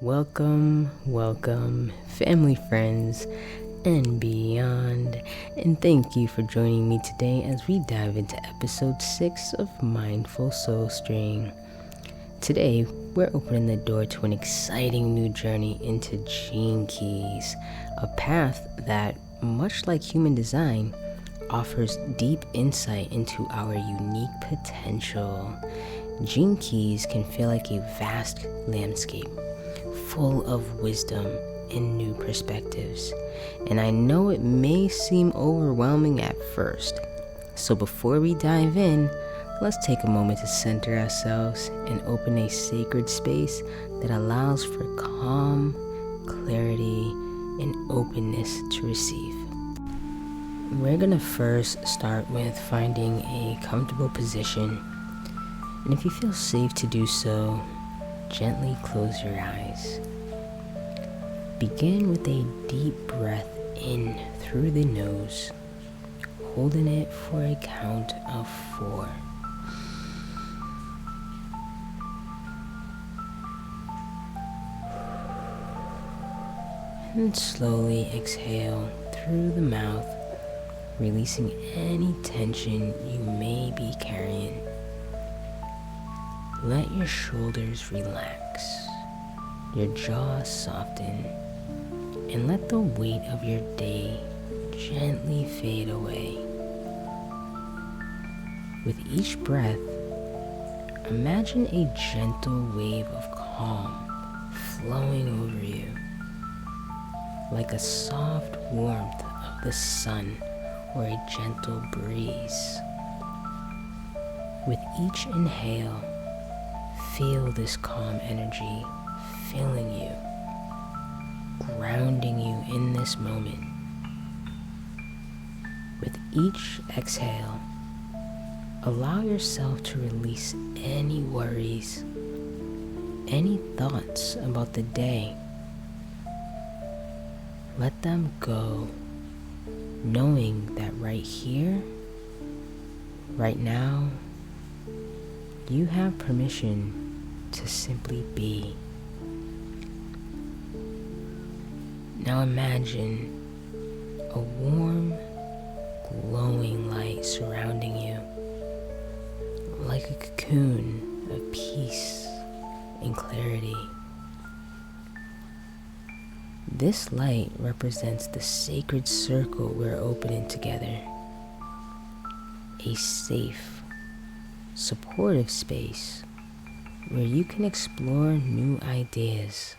Welcome, family, friends, and beyond. And thank you for joining me today as we dive into episode 6 of Mindful SoulStream. Today, we're opening the door to an exciting new journey into Gene Keys, a path that, much like human design, offers deep insight into our unique potential. Gene Keys can feel like a vast landscape, full of wisdom and new perspectives. And I know it may seem overwhelming at first. So before we dive in, let's take a moment to center ourselves and open a sacred space that allows for calm, clarity, and openness to receive. We're gonna first start with finding a comfortable position. And if you feel safe to do so, gently close your eyes. Begin with a deep breath in through the nose, holding it for a count of 4. And slowly exhale through the mouth, releasing any tension you may be carrying. Let your shoulders relax, your jaw soften, and let the weight of your day gently fade away. With each breath, imagine a gentle wave of calm flowing over you, like a soft warmth of the sun or a gentle breeze. With each inhale, feel this calm energy filling you, grounding you in this moment. With each exhale, allow yourself to release any worries, any thoughts about the day. Let them go, knowing that right here, right now, you have permission to simply be. Now imagine a warm, glowing light surrounding you, like a cocoon of peace and clarity. This light represents the sacred circle we're opening together, a safe, supportive space where you can explore new ideas,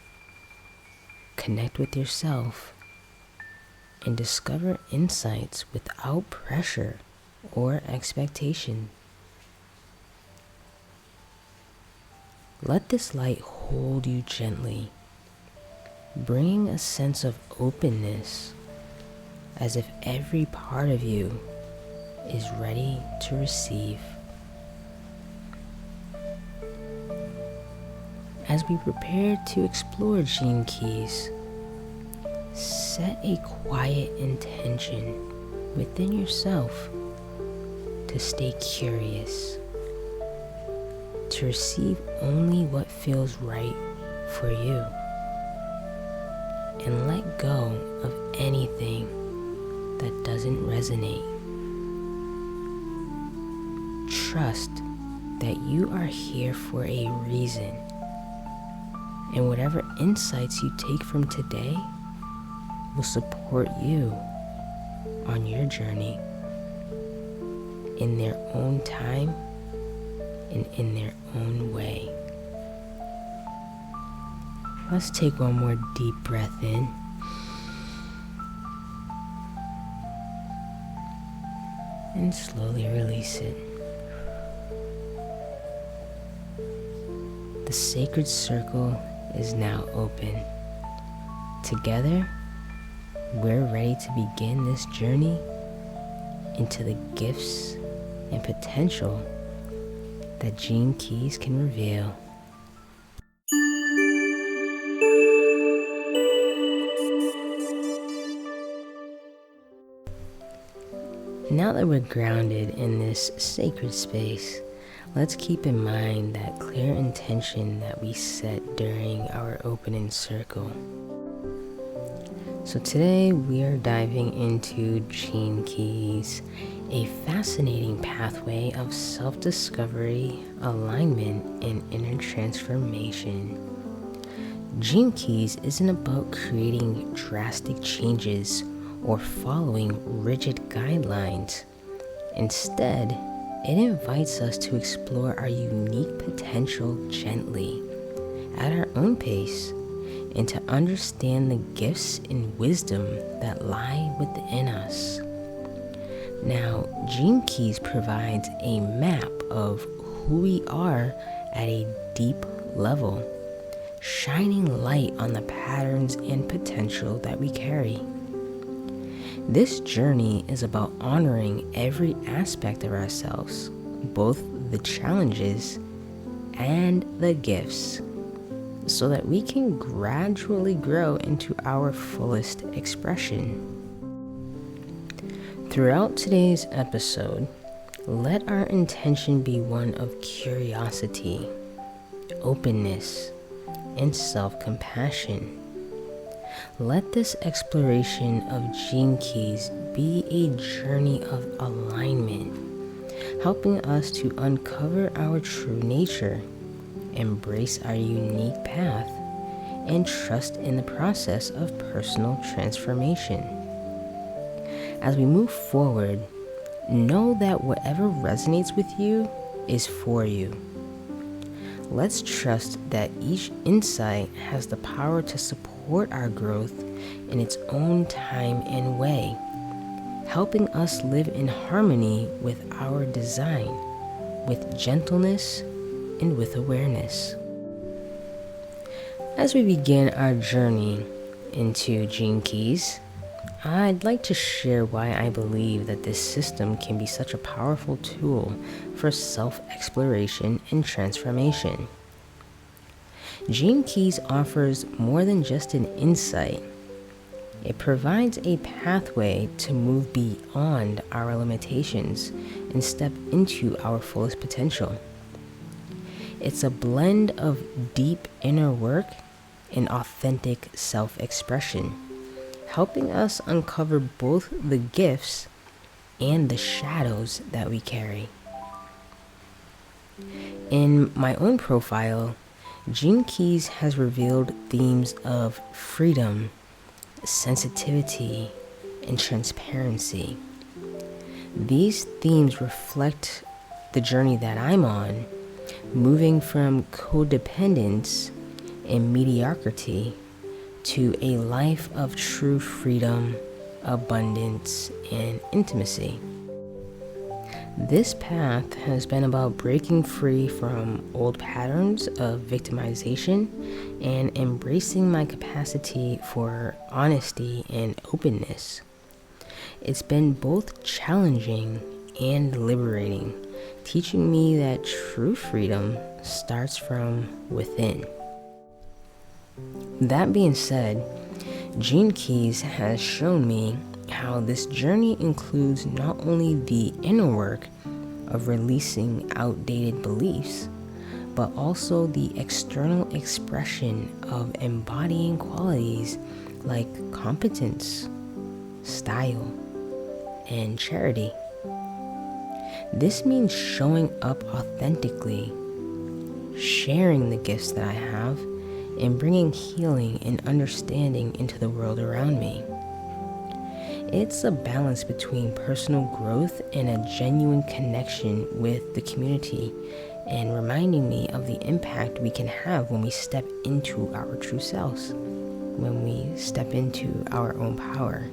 connect with yourself, and discover insights without pressure or expectation. Let this light hold you gently, bringing a sense of openness, as if every part of you is ready to receive. As we prepare to explore Gene Keys, set a quiet intention within yourself to stay curious, to receive only what feels right for you, and let go of anything that doesn't resonate. Trust that you are here for a reason, and whatever insights you take from today will support you on your journey in their own time and in their own way. Let's take one more deep breath in. And slowly release it. The sacred circle is now open. Together, we're ready to begin this journey into the gifts and potential that Gene Keys can reveal. Now that we're grounded in this sacred space, let's keep in mind that clear intention that we set during our opening circle. So today we are diving into Gene Keys, a fascinating pathway of self-discovery, alignment, and inner transformation. Gene Keys isn't about creating drastic changes or following rigid guidelines. Instead, it invites us to explore our unique potential gently, at our own pace, and to understand the gifts and wisdom that lie within us. Now, Gene Keys provides a map of who we are at a deep level, shining light on the patterns and potential that we carry. This journey is about honoring every aspect of ourselves, both the challenges and the gifts, so that we can gradually grow into our fullest expression. Throughout today's episode, let our intention be one of curiosity, openness, and self-compassion. Let this exploration of Gene Keys be a journey of alignment, helping us to uncover our true nature, embrace our unique path, and trust in the process of personal transformation. As we move forward, know that whatever resonates with you is for you. Let's trust that each insight has the power to support our growth in its own time and way, helping us live in harmony with our design, with gentleness and with awareness. As we begin our journey into Gene Keys, I'd like to share why I believe that this system can be such a powerful tool for self-exploration and transformation. Gene Keys offers more than just an insight. It provides a pathway to move beyond our limitations and step into our fullest potential. It's a blend of deep inner work and authentic self-expression, helping us uncover both the gifts and the shadows that we carry. In my own profile, Gene Keys has revealed themes of freedom, sensitivity, and transparency. These themes reflect the journey that I'm on, moving from codependence and mediocrity to a life of true freedom, abundance, and intimacy. This path has been about breaking free from old patterns of victimization and embracing my capacity for honesty and openness. It's been both challenging and liberating, teaching me that true freedom starts from within. That being said, Gene Keys has shown me how this journey includes not only the inner work of releasing outdated beliefs, but also the external expression of embodying qualities like competence, style, and charity. This means showing up authentically, sharing the gifts that I have, and bringing healing and understanding into the world around me. It's a balance between personal growth and a genuine connection with the community, and reminding me of the impact we can have when we step into our true selves, when we step into our own power.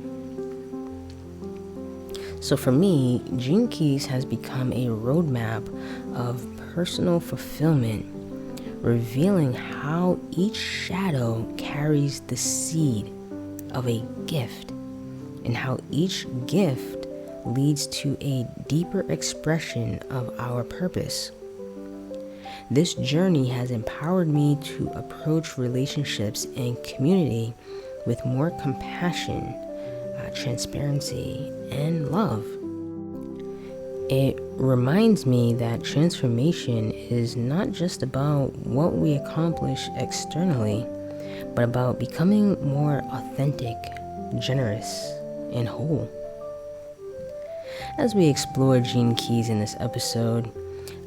So for me, Gene Keys has become a roadmap of personal fulfillment, revealing how each shadow carries the seed of a gift, and how each gift leads to a deeper expression of our purpose. This journey has empowered me to approach relationships and community with more compassion, transparency, and love. It reminds me that transformation is not just about what we accomplish externally, but about becoming more authentic, generous, and whole. As we explore gene keys in this episode,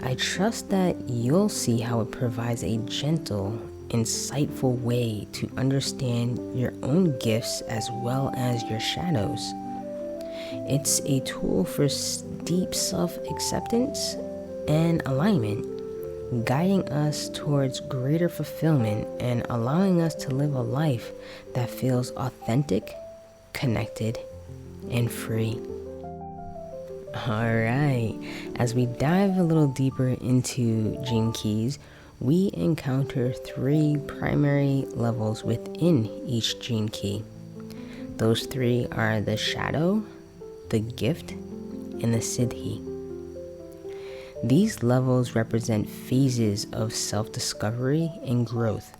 I trust that you'll see how it provides a gentle, insightful way to understand your own gifts as well as your shadows. It's a tool for deep self-acceptance and alignment, guiding us towards greater fulfillment and allowing us to live a life that feels authentic, connected, and free. Alright, as we dive a little deeper into gene keys, we encounter 3 primary levels within each gene key. Those 3 are the shadow, the gift, and the siddhi. These levels represent phases of self-discovery and growth,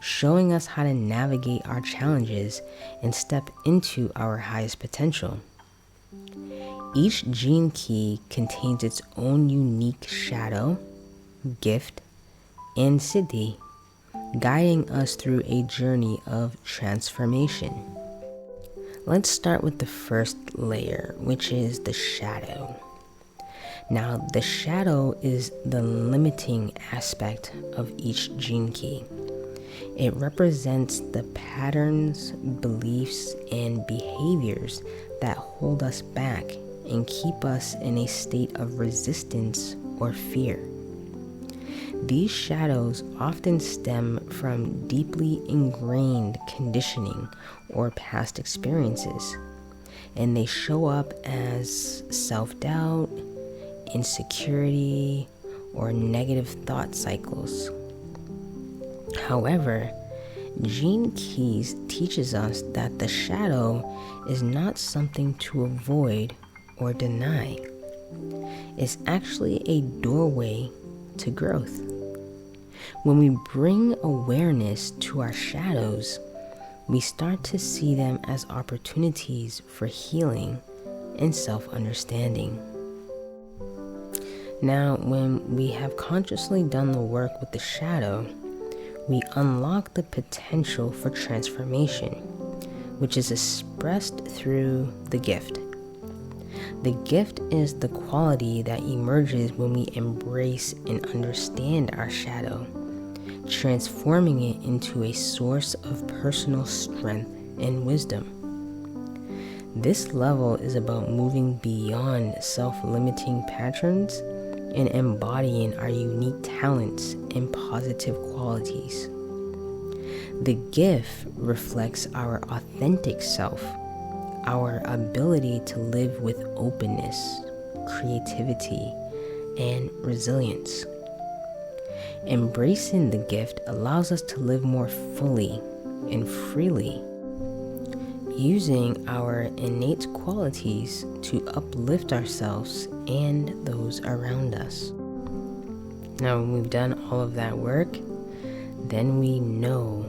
showing us how to navigate our challenges and step into our highest potential. Each gene key contains its own unique shadow, gift, and siddhi, guiding us through a journey of transformation. Let's start with the first layer, which is the shadow. Now, the shadow is the limiting aspect of each gene key. It represents the patterns, beliefs, and behaviors that hold us back and keep us in a state of resistance or fear. These shadows often stem from deeply ingrained conditioning or past experiences, and they show up as self-doubt, insecurity, or negative thought cycles. However, gene keys teaches us that the shadow is not something to avoid or deny. It's actually a doorway to growth. When we bring awareness to our shadows, we start to see them as opportunities for healing and self-understanding. Now, when we have consciously done the work with the shadow, we unlock the potential for transformation, which is expressed through the gift. The gift is the quality that emerges when we embrace and understand our shadow, transforming it into a source of personal strength and wisdom. This level is about moving beyond self-limiting patterns and embodying our unique talents and positive qualities. The gift reflects our authentic self, our ability to live with openness, creativity, and resilience. Embracing the gift allows us to live more fully and freely, using our innate qualities to uplift ourselves and those around us. Now, when we've done all of that work, then we know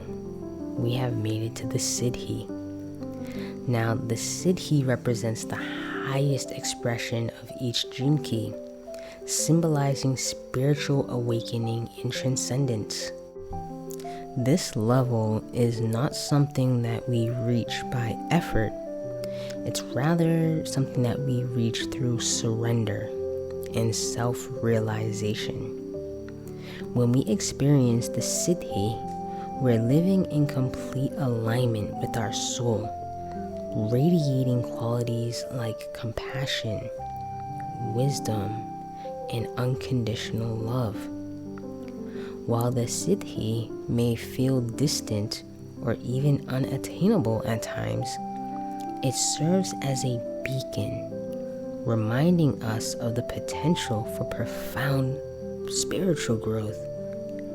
we have made it to the siddhi. Now, the siddhi represents the highest expression of each gene key, symbolizing spiritual awakening and transcendence. This level is not something that we reach by effort. It's rather something that we reach through surrender and self-realization. When we experience the siddhi, we're living in complete alignment with our soul, radiating qualities like compassion, wisdom, and unconditional love. While the siddhi may feel distant or even unattainable at times, it serves as a beacon, reminding us of the potential for profound spiritual growth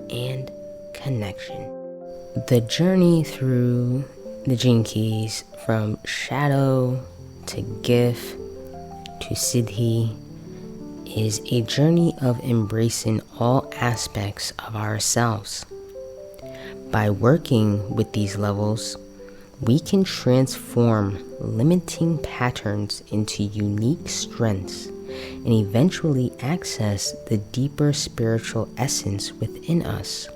and connection. The journey through the gene keys from shadow to gift to siddhi is a journey of embracing all aspects of ourselves. By working with these levels, we can transform limiting patterns into unique strengths and eventually access the deeper spiritual essence within us.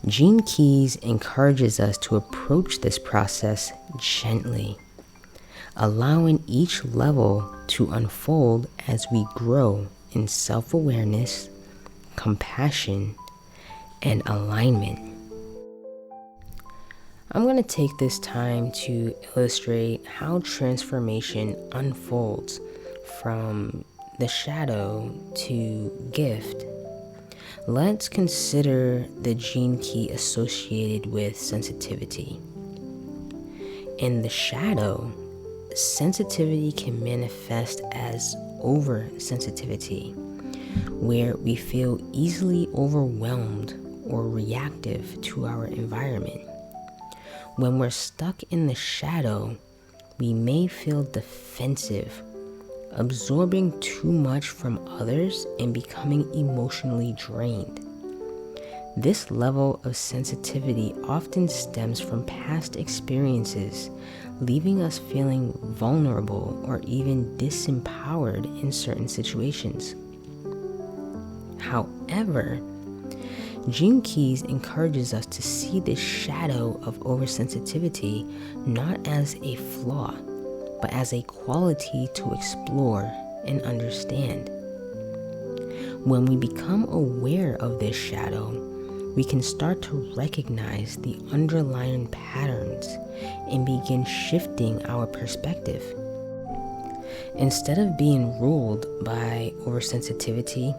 Gene Keys encourages us to approach this process gently, allowing each level to unfold as we grow in self-awareness, compassion, and alignment. I'm going to take this time to illustrate how transformation unfolds from the shadow to gift. Let's consider the gene key associated with sensitivity. In the shadow, sensitivity can manifest as oversensitivity, where we feel easily overwhelmed or reactive to our environment. When we're stuck in the shadow, we may feel defensive, absorbing too much from others and becoming emotionally drained. This level of sensitivity often stems from past experiences, leaving us feeling vulnerable or even disempowered in certain situations. However, Gene Keys encourages us to see this shadow of oversensitivity not as a flaw, but as a quality to explore and understand. When we become aware of this shadow, we can start to recognize the underlying patterns and begin shifting our perspective. Instead of being ruled by oversensitivity,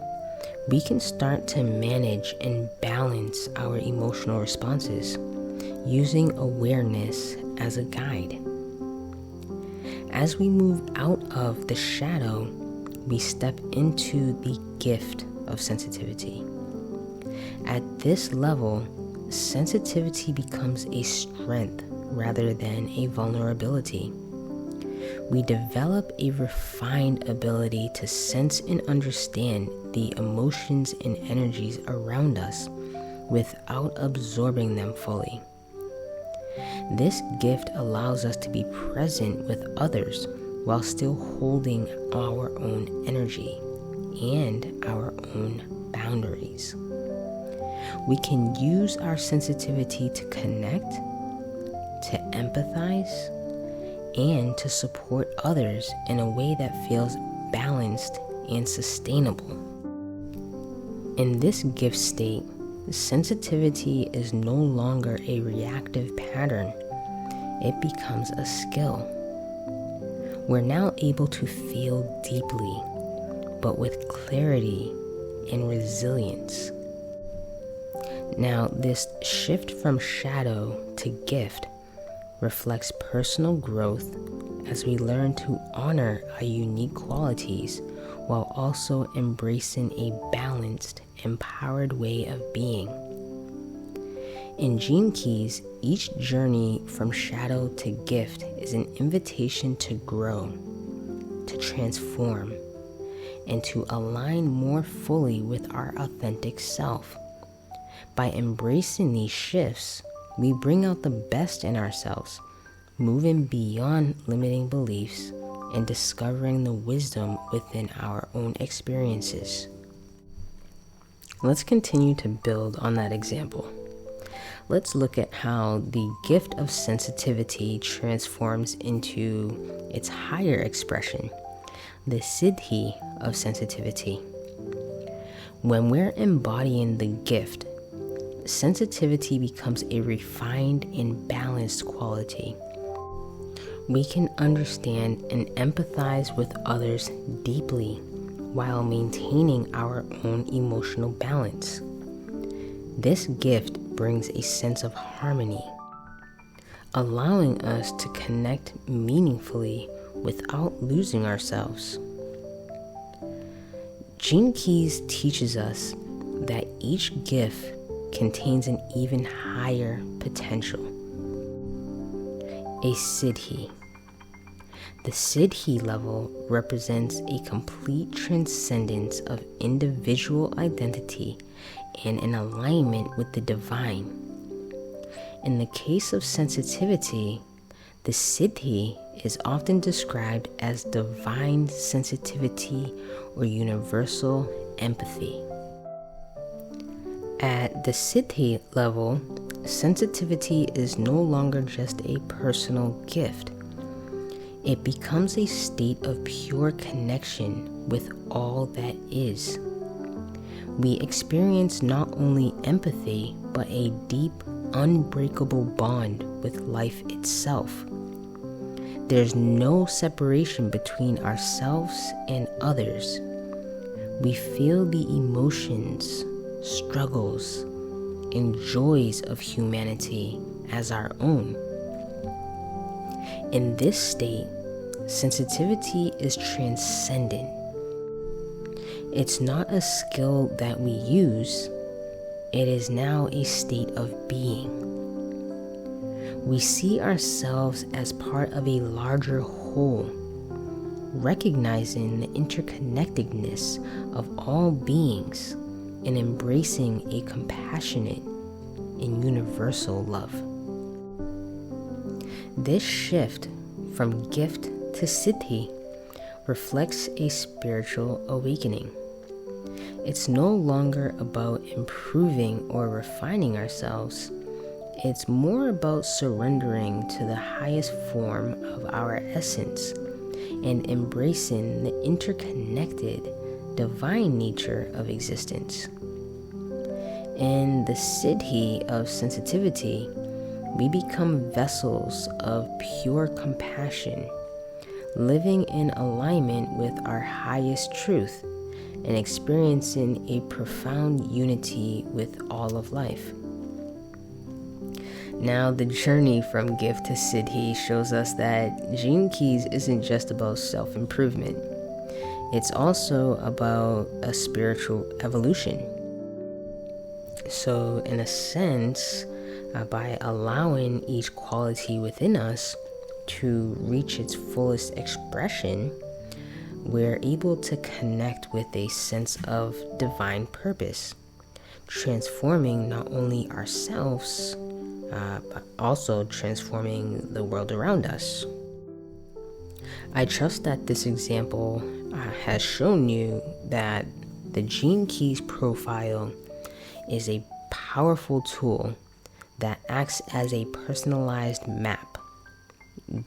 we can start to manage and balance our emotional responses using awareness as a guide. As we move out of the shadow, we step into the gift of sensitivity. At this level, sensitivity becomes a strength rather than a vulnerability. We develop a refined ability to sense and understand the emotions and energies around us without absorbing them fully. This gift allows us to be present with others while still holding our own energy and our own boundaries. We can use our sensitivity to connect, to empathize, and to support others in a way that feels balanced and sustainable. In this gift state, sensitivity is no longer a reactive pattern. It becomes a skill. We're now able to feel deeply, but with clarity and resilience. Now, this shift from shadow to gift reflects personal growth as we learn to honor our unique qualities while also embracing a balanced, empowered way of being. In Gene Keys, each journey from shadow to gift is an invitation to grow, to transform, and to align more fully with our authentic self. By embracing these shifts, we bring out the best in ourselves, moving beyond limiting beliefs and discovering the wisdom within our own experiences. Let's continue to build on that example. Let's look at how the gift of sensitivity transforms into its higher expression, the siddhi of sensitivity. When we're embodying the gift, sensitivity becomes a refined and balanced quality. We can understand and empathize with others deeply while maintaining our own emotional balance. This gift brings a sense of harmony, allowing us to connect meaningfully without losing ourselves. Gene Keys teaches us that each gift contains an even higher potential, a siddhi. The siddhi level represents a complete transcendence of individual identity and an alignment with the divine. In the case of sensitivity, The siddhi is often described as divine sensitivity or universal empathy. At the siddhi level, sensitivity is no longer just a personal gift. It becomes a state of pure connection with all that is. We experience not only empathy, but a deep, unbreakable bond with life itself. There's no separation between ourselves and others. We feel the emotions, struggles, and joys of humanity as our own. In this state, sensitivity is transcendent. It's not a skill that we use, it is now a state of being. We see ourselves as part of a larger whole, recognizing the interconnectedness of all beings and embracing a compassionate and universal love. This shift from gift to siddhi reflects a spiritual awakening. It's no longer about improving or refining ourselves. It's more about surrendering to the highest form of our essence and embracing the interconnected, divine nature of existence. In the siddhi of sensitivity, we become vessels of pure compassion, living in alignment with our highest truth and experiencing a profound unity with all of life. Now, the journey from gift to siddhi shows us that Gene Keys isn't just about self-improvement. It's also about a spiritual evolution. So, in a sense, by allowing each quality within us to reach its fullest expression, we're able to connect with a sense of divine purpose, transforming not only ourselves, but also transforming the world around us. I trust that this example has shown you that the Gene Keys profile is a powerful tool that acts as a personalized map,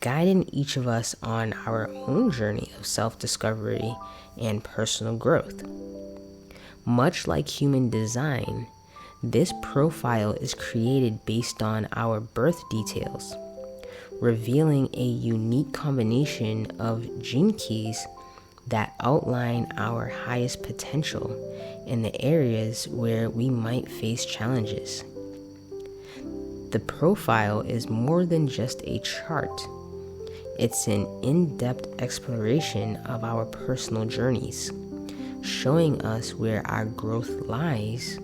guiding each of us on our own journey of self-discovery and personal growth. Much like human design, this profile is created based on our birth details, revealing a unique combination of gene keys that outline our highest potential in the areas where we might face challenges. The profile is more than just a chart. It's an in-depth exploration of our personal journeys, showing us where our growth lies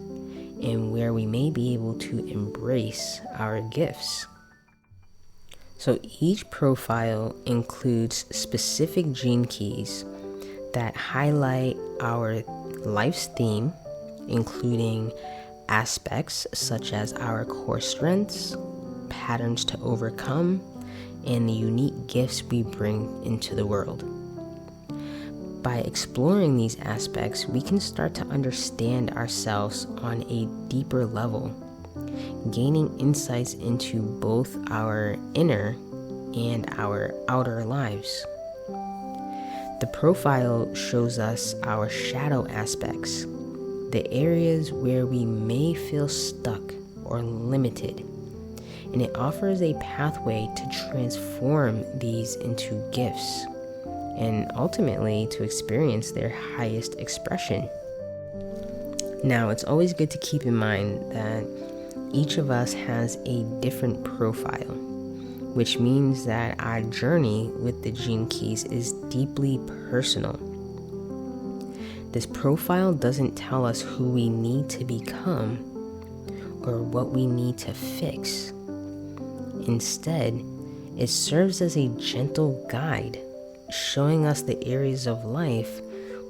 and where we may be able to embrace our gifts. So each profile includes specific gene keys that highlight our life's theme, including aspects such as our core strengths, patterns to overcome, and the unique gifts we bring into the world. By exploring these aspects, we can start to understand ourselves on a deeper level, gaining insights into both our inner and our outer lives. The profile shows us our shadow aspects, the areas where we may feel stuck or limited, and it offers a pathway to transform these into gifts and ultimately to experience their highest expression. Now, it's always good to keep in mind that each of us has a different profile, which means that our journey with the gene keys is deeply personal. This profile doesn't tell us who we need to become or what we need to fix. Instead, it serves as a gentle guide, showing us the areas of life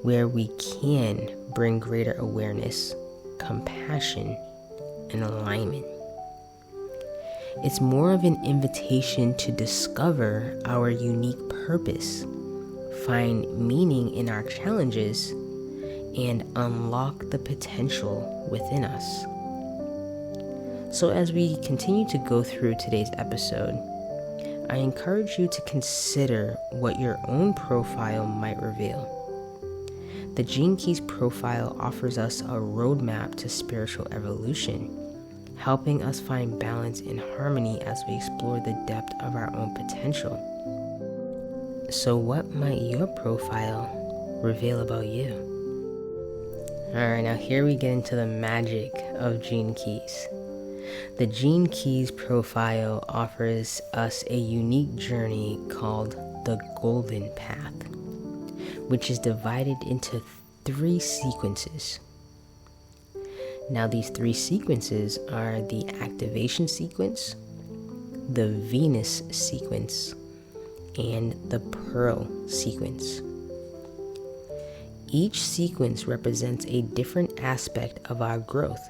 where we can bring greater awareness, compassion, and alignment. It's more of an invitation to discover our unique purpose, find meaning in our challenges, and unlock the potential within us. So as we continue to go through today's episode, I encourage you to consider what your own profile might reveal. The Gene Keys profile offers us a roadmap to spiritual evolution, helping us find balance and harmony as we explore the depth of our own potential. So what might your profile reveal about you? Alright, now here we get into the magic of Gene Keys. The Gene Keys profile offers us a unique journey called the Golden Path, which is divided into 3 sequences. Now these 3 sequences are the activation sequence, the Venus sequence, and the Pearl sequence. Each sequence represents a different aspect of our growth,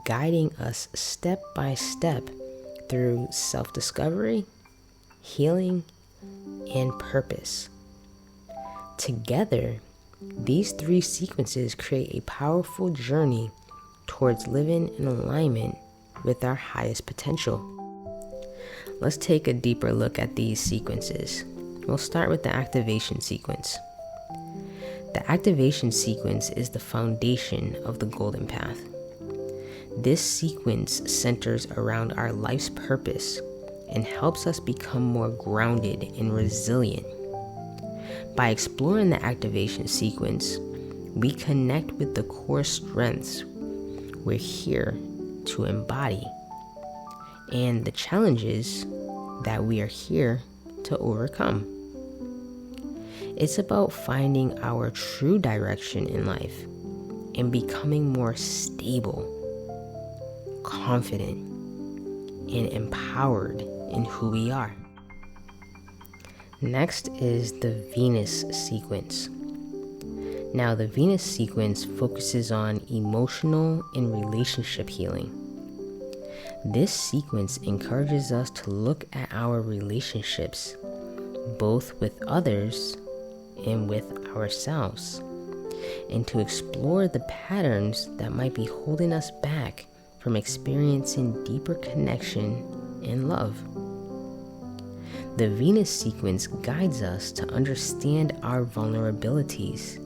guiding us step by step through self-discovery, healing, and purpose. Together, these 3 sequences create a powerful journey towards living in alignment with our highest potential. Let's take a deeper look at these sequences. We'll start with the activation sequence. The activation sequence is the foundation of the Golden Path. This sequence centers around our life's purpose and helps us become more grounded and resilient. By exploring the activation sequence, we connect with the core strengths we're here to embody and the challenges that we are here to overcome. It's about finding our true direction in life and becoming more stable, confident, and empowered in who we are. Next is the Venus sequence. Now, the Venus sequence focuses on emotional and relationship healing. This sequence encourages us to look at our relationships, both with others and with ourselves, and to explore the patterns that might be holding us back from experiencing deeper connection and love. The Venus sequence guides us to understand our vulnerabilities,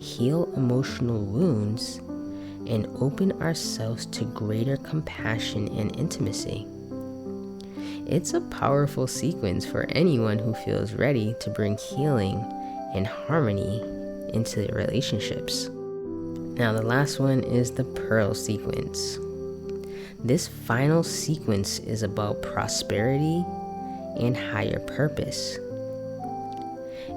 heal emotional wounds, and open ourselves to greater compassion and intimacy. It's a powerful sequence for anyone who feels ready to bring healing and harmony into their relationships. Now, the last one is the Pearl sequence. This final sequence is about prosperity and higher purpose.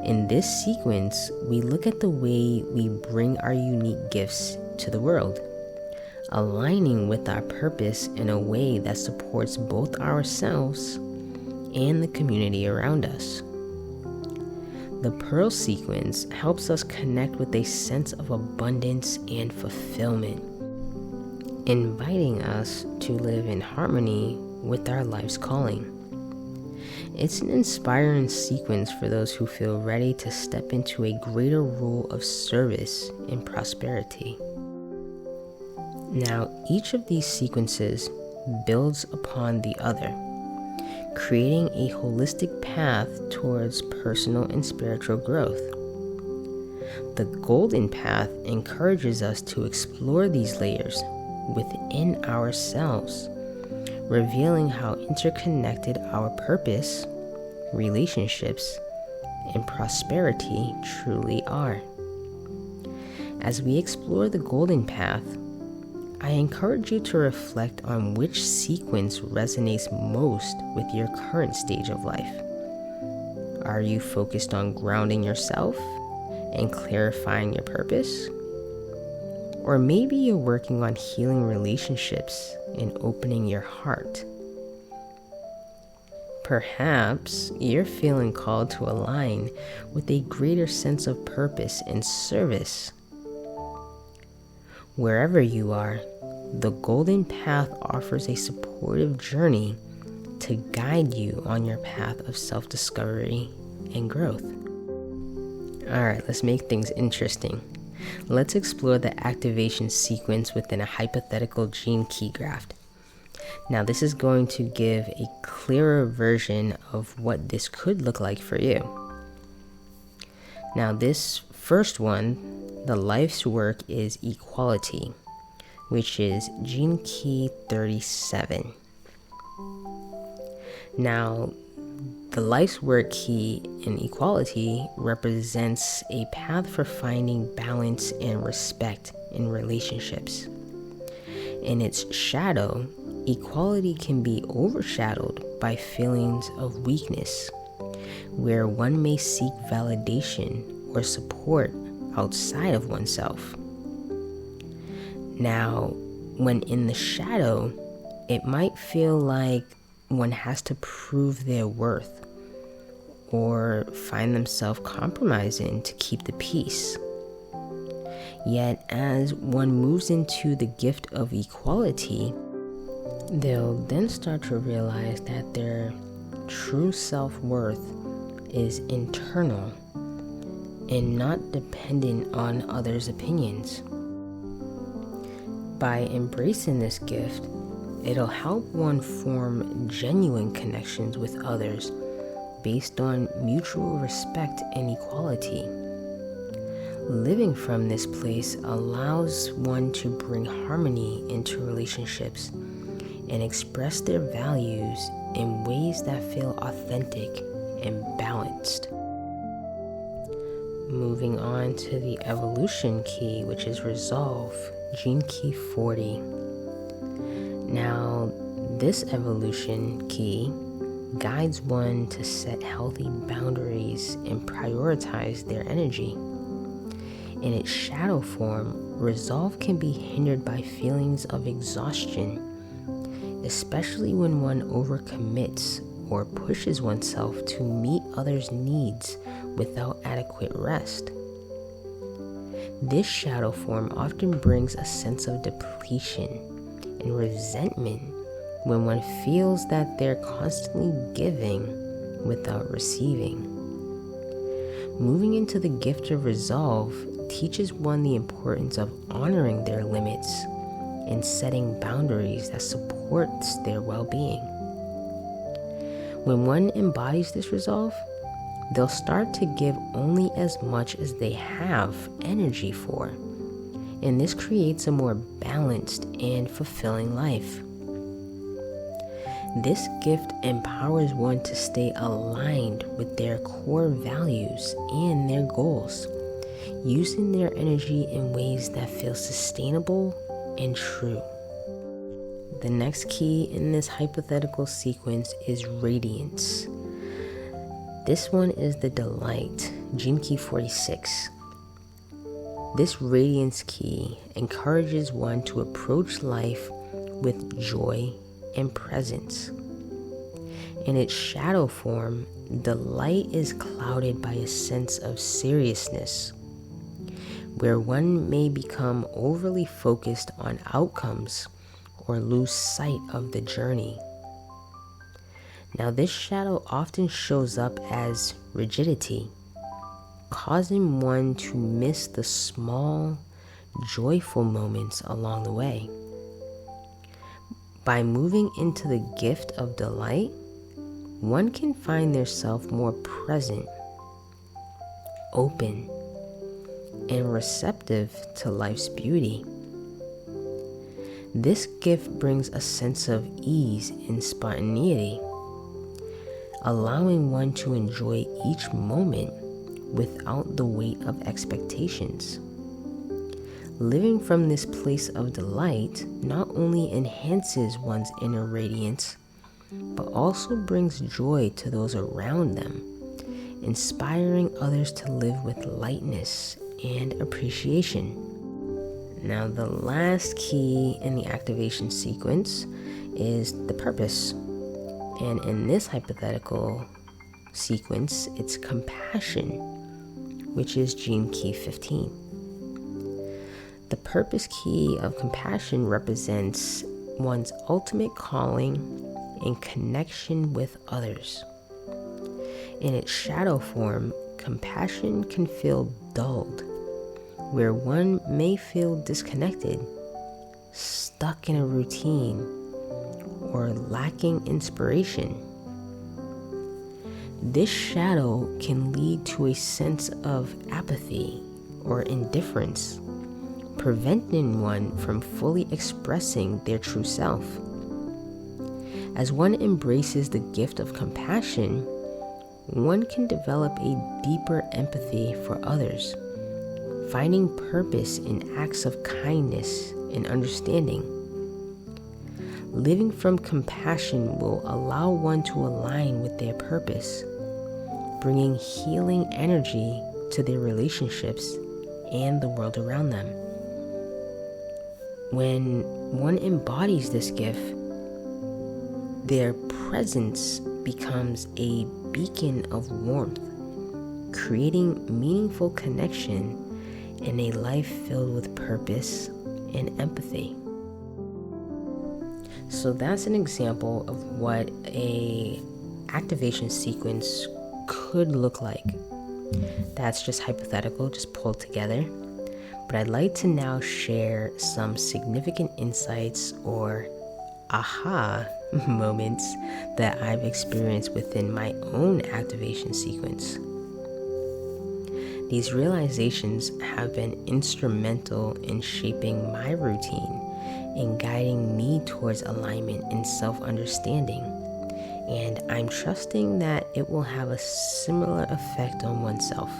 In this sequence, we look at the way we bring our unique gifts to the world, aligning with our purpose in a way that supports both ourselves and the community around us. The Pearl sequence helps us connect with a sense of abundance and fulfillment, inviting us to live in harmony with our life's calling. It's an inspiring sequence for those who feel ready to step into a greater role of service and prosperity. Now, each of these sequences builds upon the other, creating a holistic path towards personal and spiritual growth. The Golden Path encourages us to explore these layers within ourselves, revealing how interconnected our purpose, relationships, and prosperity truly are. As we explore the Golden Path, I encourage you to reflect on which sequence resonates most with your current stage of life. Are you focused on grounding yourself and clarifying your purpose? Or maybe you're working on healing relationships and opening your heart. Perhaps you're feeling called to align with a greater sense of purpose and service. Wherever you are, the Golden Path offers a supportive journey to guide you on your path of self-discovery and growth. Alright, let's make things interesting. Let's explore the activation sequence within a hypothetical gene key graft. Now, this is going to give a clearer version of what this could look like for you. Now, this first one, the life's work is equality, which is gene key 37. Now, the life's work key in equality represents a path for finding balance and respect in relationships. In its shadow, equality can be overshadowed by feelings of weakness, where one may seek validation or support outside of oneself. Now, when in the shadow, it might feel like one has to prove their worth or find themselves compromising to keep the peace. Yet, as one moves into the gift of equality, they'll then start to realize that their true self-worth is internal and not dependent on others' opinions. By embracing this gift, it'll help one form genuine connections with others based on mutual respect and equality. Living from this place allows one to bring harmony into relationships and express their values in ways that feel authentic and balanced. Moving on to the evolution key, which is resolve, gene key 40. Now, this evolution key guides one to set healthy boundaries and prioritize their energy. In its shadow form, resolve can be hindered by feelings of exhaustion, especially when one overcommits or pushes oneself to meet others' needs without adequate rest. This shadow form often brings a sense of depletion and resentment when one feels that they're constantly giving without receiving. Moving into the gift of resolve teaches one the importance of honoring their limits and setting boundaries that supports their well-being. When one embodies this resolve, they'll start to give only as much as they have energy for, and this creates a more balanced and fulfilling life. This gift empowers one to stay aligned with their core values and their goals, using their energy in ways that feel sustainable and true. The next key in this hypothetical sequence is radiance. This one is the delight, gene key 46. This radiance key encourages one to approach life with joy and presence. In its shadow form, the light is clouded by a sense of seriousness, where one may become overly focused on outcomes or lose sight of the journey. Now, this shadow often shows up as rigidity, causing one to miss the small, joyful moments along the way. By moving into the gift of delight, one can find theirself more present, open, and receptive to life's beauty. This gift brings a sense of ease and spontaneity, allowing one to enjoy each moment without the weight of expectations. Living from this place of delight not only enhances one's inner radiance, but also brings joy to those around them, inspiring others to live with lightness and appreciation. Now, the last key in the activation sequence is the purpose. And in this hypothetical sequence, it's compassion, which is gene key 15. The purpose key of compassion represents one's ultimate calling and connection with others. In its shadow form, compassion can feel dulled, where one may feel disconnected, stuck in a routine, or lacking inspiration. This shadow can lead to a sense of apathy or indifference, preventing one from fully expressing their true self. As one embraces the gift of compassion, one can develop a deeper empathy for others, finding purpose in acts of kindness and understanding. Living from compassion will allow one to align with their purpose, bringing healing energy to their relationships and the world around them. When one embodies this gift, their presence becomes a beacon of warmth, creating meaningful connection in a life filled with purpose and empathy. So that's an example of what a activation sequence could look like. That's just hypothetical, just pulled together. But I'd like to now share some significant insights or aha moments that I've experienced within my own activation sequence. These realizations have been instrumental in shaping my routine and guiding me towards alignment and self-understanding, and I'm trusting that it will have a similar effect on oneself.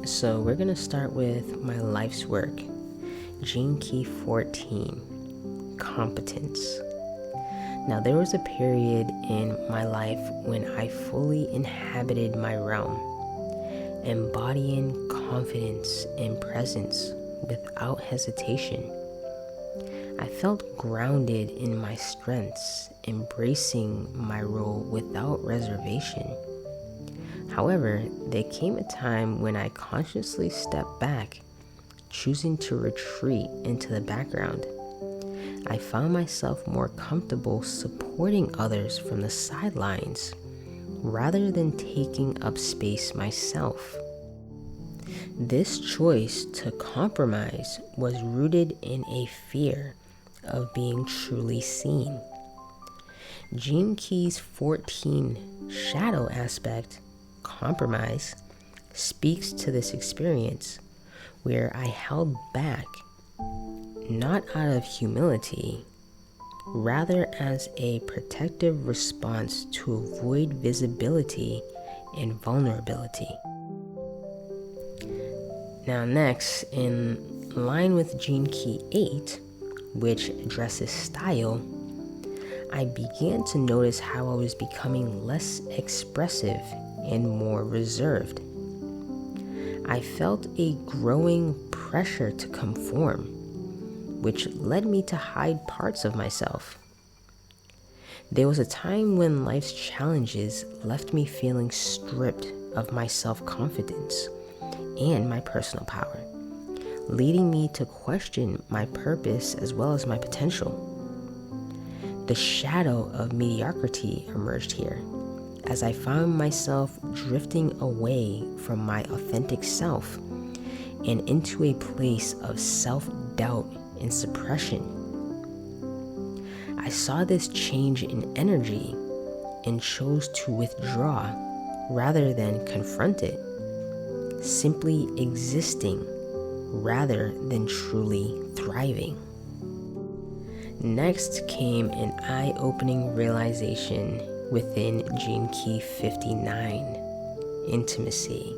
So we're going to start with my life's work. Gene Key 14, competence. Now, there was a period in my life when I fully inhabited my realm, embodying confidence and presence without hesitation. I felt grounded in my strengths, embracing my role without reservation. However, there came a time when I consciously stepped back, choosing to retreat into the background. I found myself more comfortable supporting others from the sidelines rather than taking up space myself. This choice to compromise was rooted in a fear of being truly seen. Gene Key's 14 shadow aspect, compromise, speaks to this experience where I held back, not out of humility, rather as a protective response to avoid visibility and vulnerability. Now next, in line with Gene Key 8, which addresses style, I began to notice how I was becoming less expressive and more reserved. I felt a growing pressure to conform, which led me to hide parts of myself. There was a time when life's challenges left me feeling stripped of my self-confidence and my personal power, leading me to question my purpose as well as my potential. The shadow of mediocrity emerged here, as I found myself drifting away from my authentic self and into a place of self-doubt and suppression. I saw this change in energy and chose to withdraw rather than confront it, simply existing rather than truly thriving. Next came an eye-opening realization within Gene Key 59, intimacy.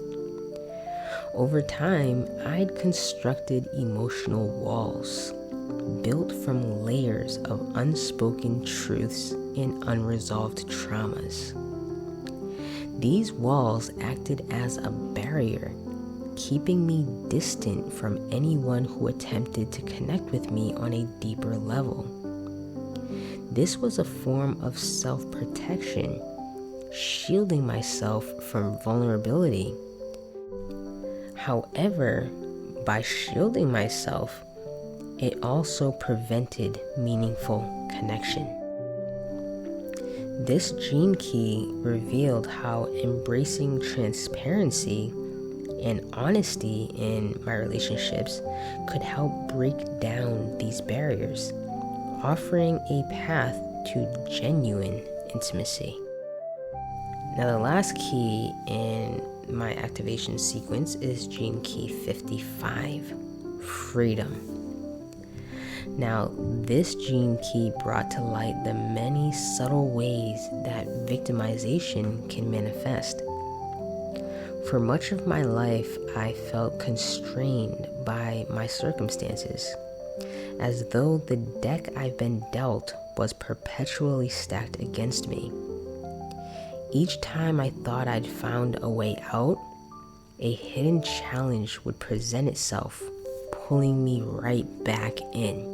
Over time, I'd constructed emotional walls, built from layers of unspoken truths and unresolved traumas. These walls acted as a barrier, keeping me distant from anyone who attempted to connect with me on a deeper level. This was a form of self-protection, shielding myself from vulnerability. However, by shielding myself, it also prevented meaningful connection. This gene key revealed how embracing transparency and honesty in my relationships could help break down these barriers, offering a path to genuine intimacy. Now, the last key in my activation sequence is gene key 55, freedom. Now, this gene key brought to light the many subtle ways that victimization can manifest. For much of my life, I felt constrained by my circumstances, as though the deck I've been dealt was perpetually stacked against me. Each time I thought I'd found a way out, a hidden challenge would present itself, pulling me right back in.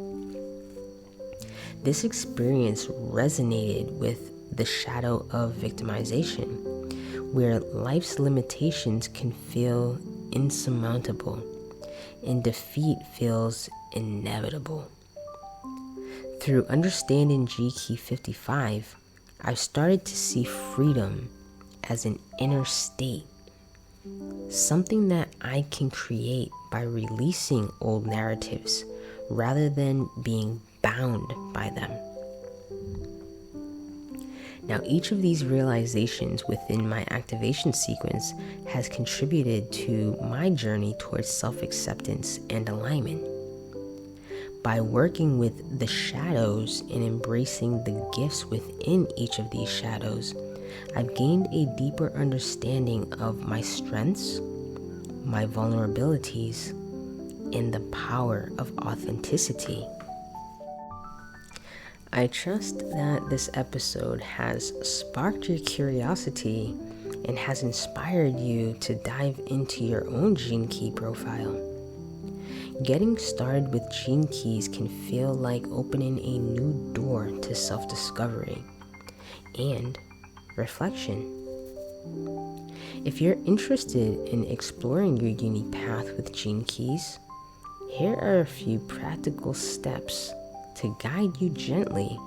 This experience resonated with the shadow of victimization, where life's limitations can feel insurmountable and defeat feels inevitable. Through understanding G Key 55, I've started to see freedom as an inner state, something that I can create by releasing old narratives rather than being bound by them. Now, each of these realizations within my activation sequence has contributed to my journey towards self-acceptance and alignment. By working with the shadows and embracing the gifts within each of these shadows, I've gained a deeper understanding of my strengths, my vulnerabilities, and the power of authenticity. I trust that this episode has sparked your curiosity and has inspired you to dive into your own gene key profile. Getting started with gene keys can feel like opening a new door to self-discovery and reflection. If you're interested in exploring your unique path with gene keys, here are a few practical steps to guide you gently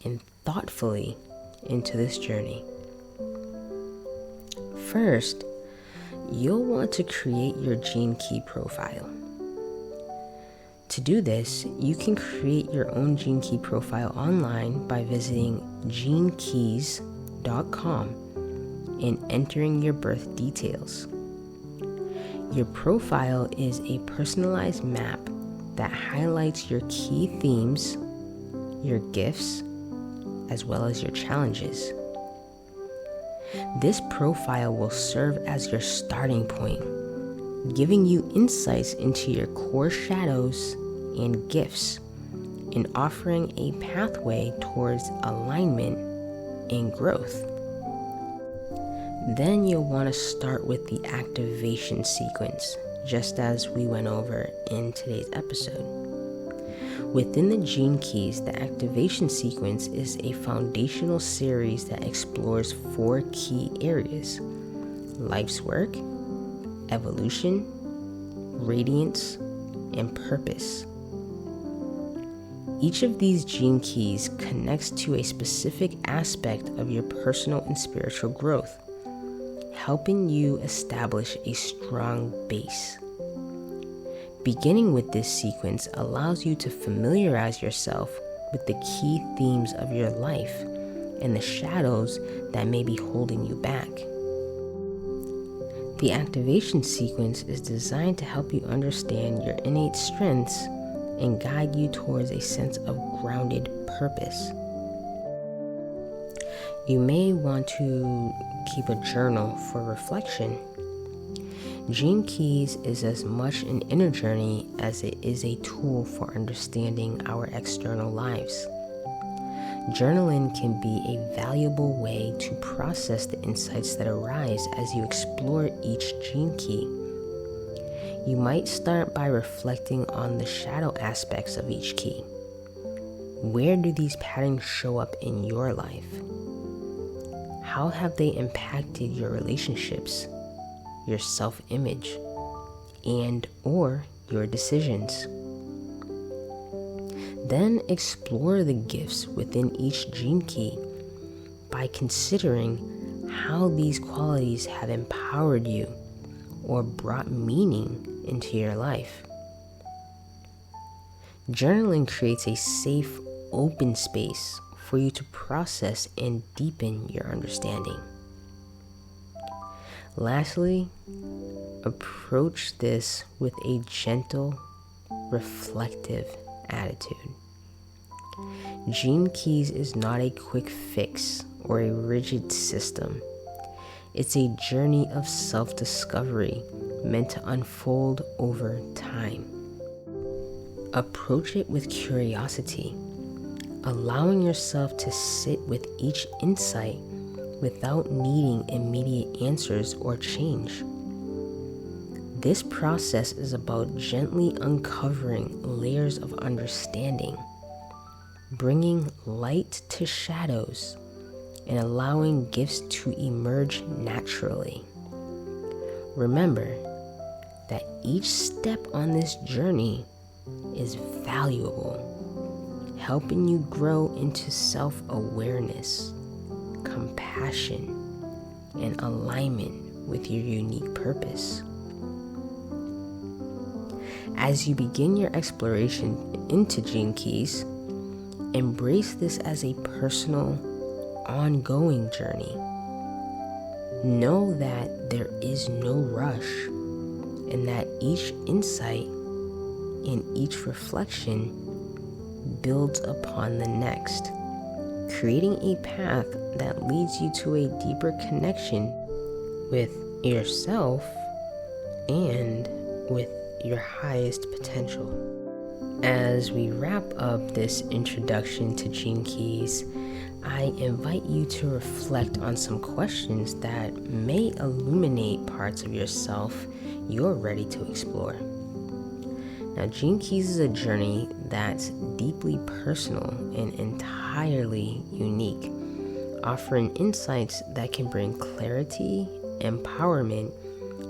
and thoughtfully into this journey. First, you'll want to create your gene key profile. To do this, you can create your own gene key profile online by visiting genekeys.com and entering your birth details. Your profile is a personalized map that highlights your key themes, your gifts, as well as your challenges. This profile will serve as your starting point, giving you insights into your core shadows and gifts, and offering a pathway towards alignment and growth. Then you'll want to start with the activation sequence, just as we went over in today's episode. Within the gene keys, the activation sequence is a foundational series that explores 4 key areas: life's work, evolution, radiance, and purpose. Each of these gene keys connects to a specific aspect of your personal and spiritual growth, helping you establish a strong base. Beginning with this sequence allows you to familiarize yourself with the key themes of your life and the shadows that may be holding you back. The activation sequence is designed to help you understand your innate strengths and guide you towards a sense of grounded purpose. You may want to keep a journal for reflection. Gene Keys is as much an inner journey as it is a tool for understanding our external lives. Journaling can be a valuable way to process the insights that arise as you explore each gene key. You might start by reflecting on the shadow aspects of each key. Where do these patterns show up in your life? How have they impacted your relationships, your self-image, and/or your decisions? Then explore the gifts within each gene key by by considering how these qualities have empowered you or brought meaning into your life. Journaling creates a safe, open space for you to process and deepen your understanding. Lastly, approach this with a gentle, reflective attitude. Gene Keys is not a quick fix or a rigid system. It's a journey of self-discovery meant to unfold over time. Approach it with curiosity, allowing yourself to sit with each insight without needing immediate answers or change. This process is about gently uncovering layers of understanding, bringing light to shadows, and allowing gifts to emerge naturally. Remember that each step on this journey is valuable, helping you grow into self-awareness, compassion, and alignment with your unique purpose. As you begin your exploration into Gene Keys, embrace this as a personal, ongoing journey. Know that there is no rush, and that each insight and each reflection builds upon the next, creating a path that leads you to a deeper connection with yourself and with your highest potential. As we wrap up this introduction to Gene Keys, I invite you to reflect on some questions that may illuminate parts of yourself you're ready to explore. Now, Gene Keys is a journey that's deeply personal and entirely unique, offering insights that can bring clarity, empowerment,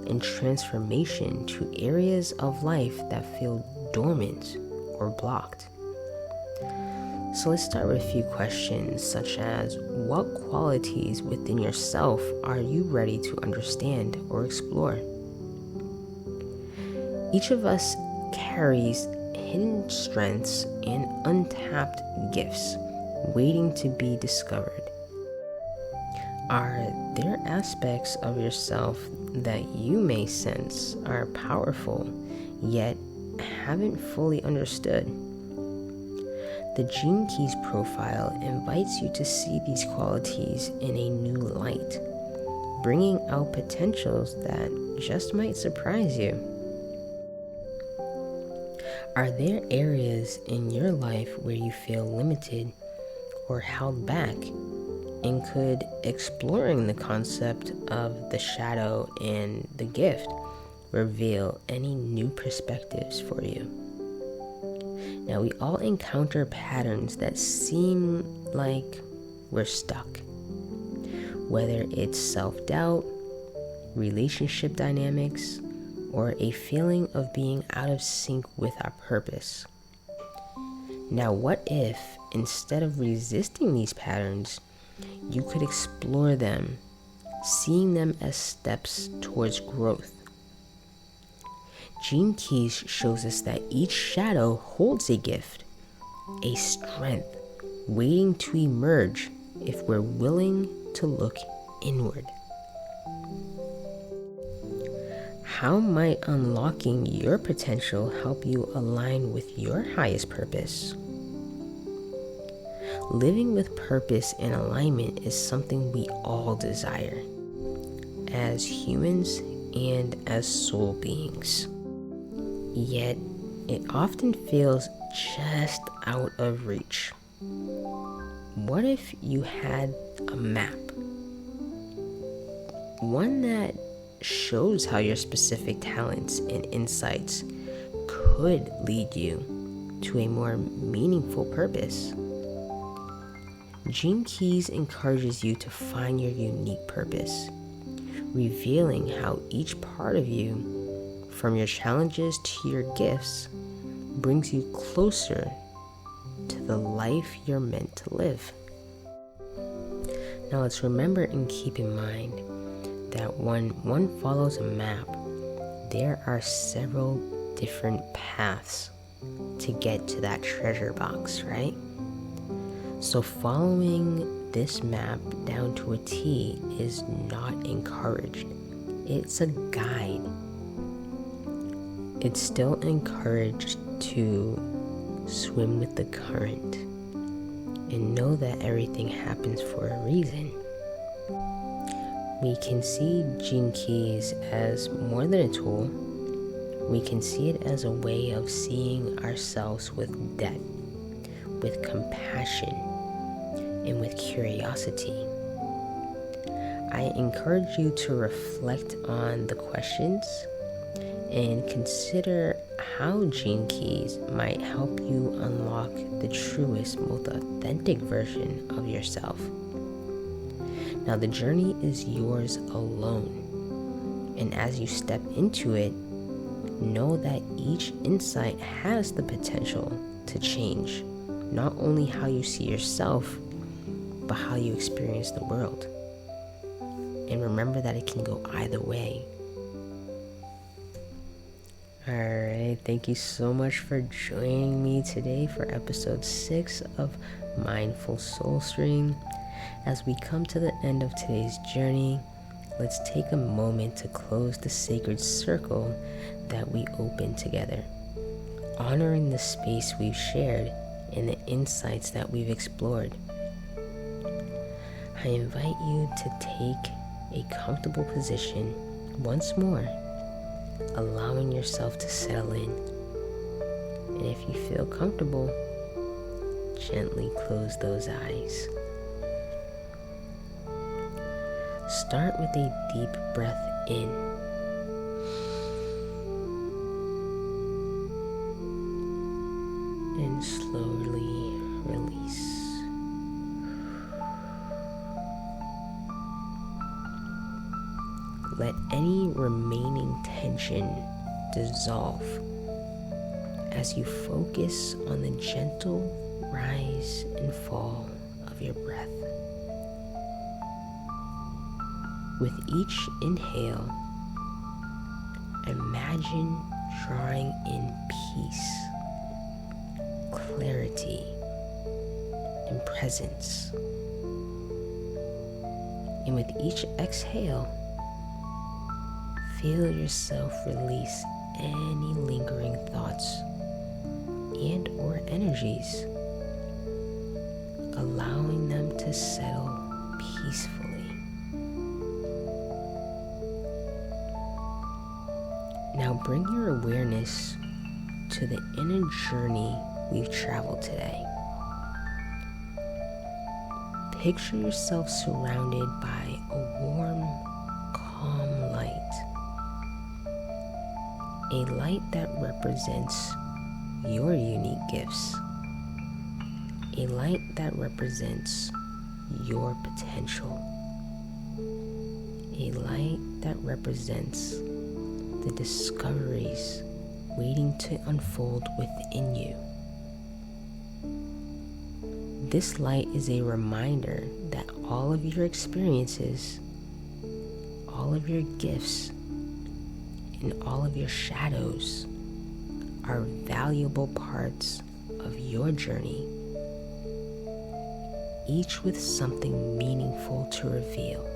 and transformation to areas of life that feel dormant or blocked. So let's start with a few questions, such as what qualities within yourself are you ready to understand or explore? Each of us carries hidden strengths and untapped gifts waiting to be discovered. Are there aspects of yourself that you may sense are powerful yet haven't fully understood? The Gene Keys profile invites you to see these qualities in a new light, bringing out potentials that just might surprise you. Are there areas in your life where you feel limited or held back? And could exploring the concept of the shadow and the gift reveal any new perspectives for you? Now, we all encounter patterns that seem like we're stuck. Whether it's self-doubt, relationship dynamics, or a feeling of being out of sync with our purpose. Now, what if, instead of resisting these patterns, you could explore them, seeing them as steps towards growth? Gene Keys shows us that each shadow holds a gift, a strength, waiting to emerge if we're willing to look inward. How might unlocking your potential help you align with your highest purpose? Living with purpose and alignment is something we all desire, as humans and as soul beings. Yet, it often feels just out of reach. What if you had a map? One that shows how your specific talents and insights could lead you to a more meaningful purpose. Gene Keys encourages you to find your unique purpose, revealing how each part of you, from your challenges to your gifts, brings you closer to the life you're meant to live. Now let's remember and keep in mind that when one follows a map, there are several different paths to get to that treasure box, right? So following this map down to a T is not encouraged. It's a guide. It's still encouraged to swim with the current and know that everything happens for a reason. We can see Gene Keys as more than a tool. We can see it as a way of seeing ourselves with depth, with compassion, and with curiosity. I encourage you to reflect on the questions and consider how Gene Keys might help you unlock the truest, most authentic version of yourself. Now, the journey is yours alone, and as you step into it, know that each insight has the potential to change not only how you see yourself, but how you experience the world. And remember that it can go either way. Alright, thank you so much for joining me today for episode 6 of Mindful SoulStream. As we come to the end of today's journey, let's take a moment to close the sacred circle that we opened together, honoring the space we've shared and the insights that we've explored. I invite you to take a comfortable position once more, allowing yourself to settle in. And if you feel comfortable, gently close those eyes. Start with a deep breath in. And slowly release. Let any remaining tension dissolve as you focus on the gentle rise and fall of your breath. With each inhale, imagine drawing in peace, clarity, and presence. And with each exhale, feel yourself release any lingering thoughts and or energies, allowing them to settle peacefully. Now bring your awareness to the inner journey we've traveled today. Picture yourself surrounded by a warm, calm light. A light that represents your unique gifts. A light that represents your potential. A light that represents the discoveries waiting to unfold within you. This light is a reminder that all of your experiences, all of your gifts, and all of your shadows are valuable parts of your journey, each with something meaningful to reveal.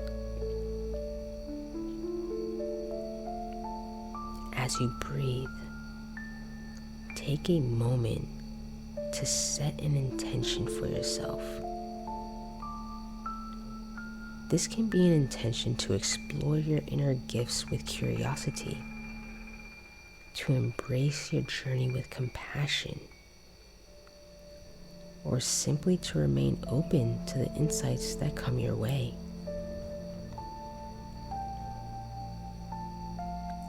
As you breathe, take a moment to set an intention for yourself. This can be an intention to explore your inner gifts with curiosity, to embrace your journey with compassion, or simply to remain open to the insights that come your way.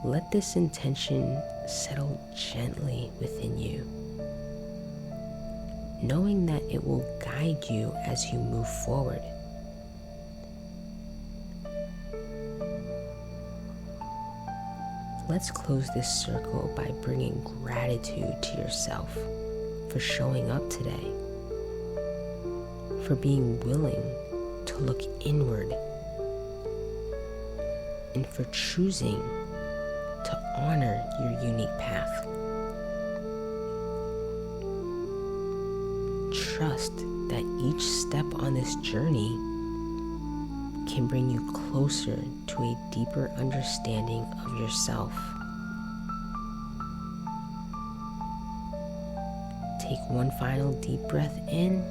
Let this intention settle gently within you, knowing that it will guide you as you move forward. Let's close this circle by bringing gratitude to yourself for showing up today, for being willing to look inward and for choosing to honor your unique path. Trust that each step on this journey can bring you closer to a deeper understanding of yourself. Take one final deep breath in,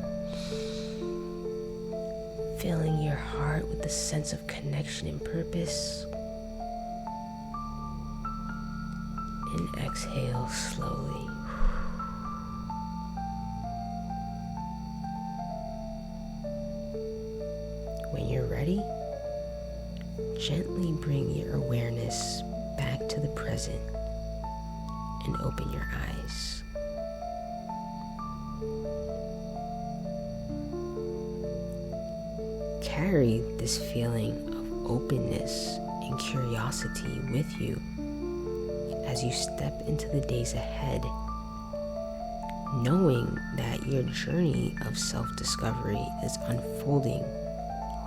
filling your heart with a sense of connection and purpose. And exhale slowly. When you're ready, gently bring your awareness back to the present and open your eyes. Carry this feeling of openness and curiosity with you as you step into the days ahead, knowing that your journey of self-discovery is unfolding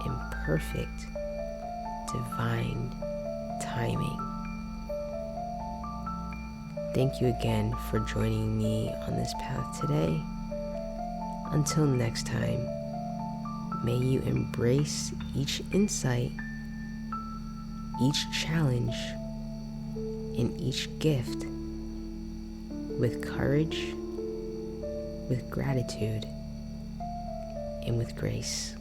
in perfect, divine timing. Thank you again for joining me on this path today. Until next time, may you embrace each insight, each challenge, and each gift with courage, with gratitude, and with grace.